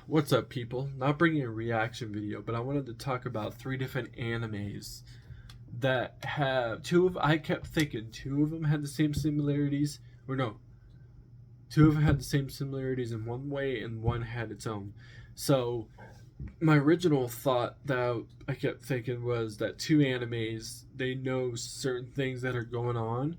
What's up, people? Not bringing a reaction video, but I wanted to talk about three different animes that have I kept thinking two of them had the same similarities, or no, two of them had the same similarities in one way, and one had its own. So my original thought that I kept thinking was that two animes they know certain things that are going on,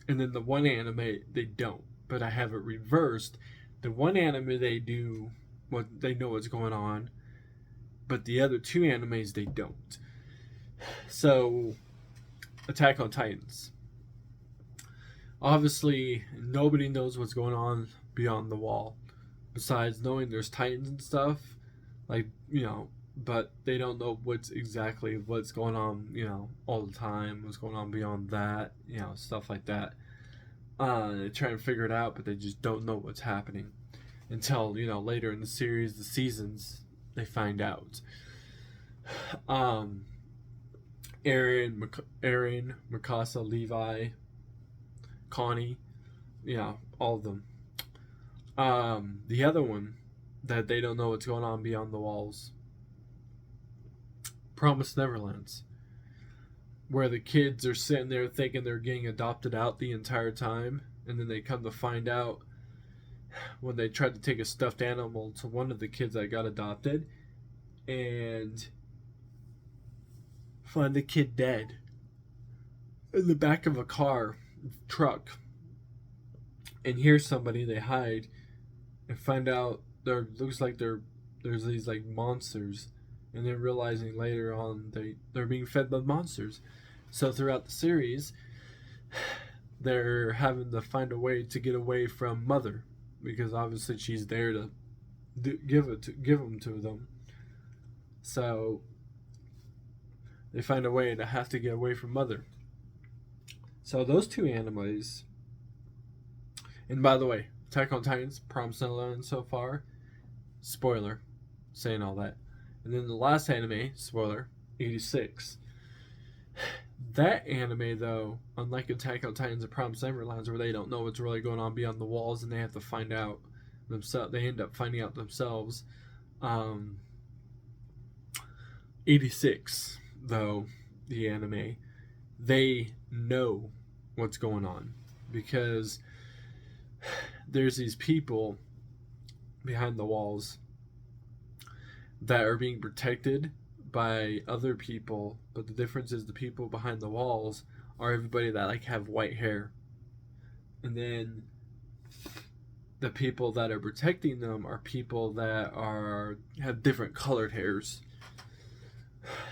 and then the one anime they don't. But I have it reversed. The one anime they do what they know what's going on, but the other two animes they don't. So, Attack on Titans. Obviously, nobody knows what's going on beyond the wall, besides knowing there's Titans and stuff. Like, but they don't know what's going on, all the time, what's going on beyond that, stuff like that. They try and figure it out, but they just don't know what's happening until later in the series, the seasons, they find out. Aaron, Mikasa, Levi, Connie, all of them. The other one that they don't know what's going on beyond the walls, Promised Neverlands, where the kids are sitting there thinking they're getting adopted out the entire time, and then they come to find out when they tried to take a stuffed animal to one of the kids that got adopted and find the kid dead in the back of a truck, and hear somebody, they hide and find out there's these like monsters, and then realizing later on they're being fed by monsters. So throughout the series they're having to find a way to get away from Mother, because obviously she's there to give them to them. So they find a way to have to get away from Mother. So those two animes, and by the way, Attack on Titans, Promised Neverland so far, spoiler, saying all that. And then the last anime, spoiler, 86. That anime, though, unlike Attack on Titans and Promised Neverland, where they don't know what's really going on beyond the walls and they have to find out themselves, they end up finding out themselves. 86, though, the anime, they know what's going on, because there's these people behind the walls that are being protected by other people, but the difference is the people behind the walls are everybody that like have white hair, and then the people that are protecting them are people that have different colored hairs.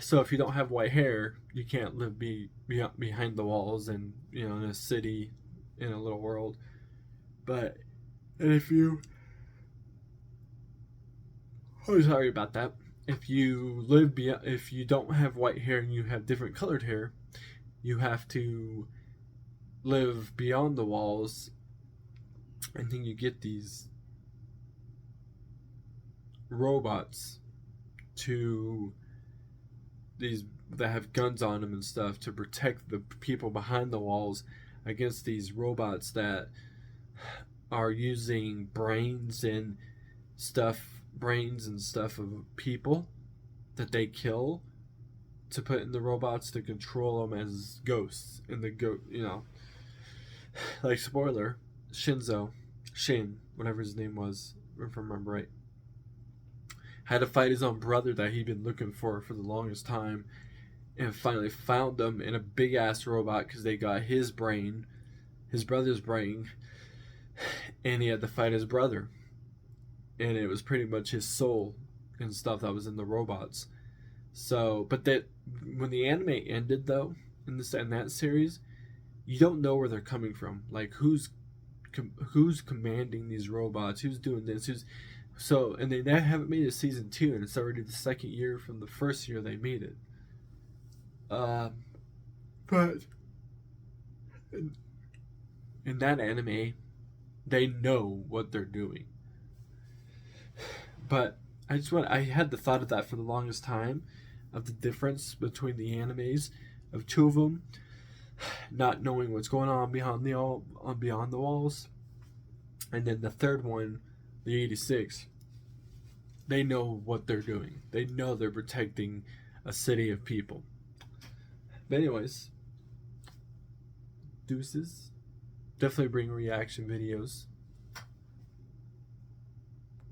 So if you don't have white hair, you can't live behind the walls and in a city, in a little world. And if you, oh, sorry about that. If you don't have white hair and you have different colored hair, you have to live beyond the walls, and then you get these robots that have guns on them and stuff to protect the people behind the walls against these robots that are using brains and stuff of people that they kill to put in the robots to control them as ghosts. And like, spoiler, Shin, whatever his name was, if I remember right, had to fight his own brother that he'd been looking for the longest time, and finally found him in a big ass robot because they got his brother's brain, and he had to fight his brother, and it was pretty much his soul and stuff that was in the robots. So, but that when the anime ended, though, in that series, you don't know where they're coming from. Like, who's commanding these robots? Who's doing this? And they haven't made a season 2, and it's already the second year from the first year they made it. But in that anime, they know what they're doing. But I had the thought of that for the longest time, of the difference between the animes of two of them not knowing what's going on beyond the walls, and then the third one, the 86, they know what they're doing. They know they're protecting a city of people. But anyways, deuces. Definitely bring reaction videos.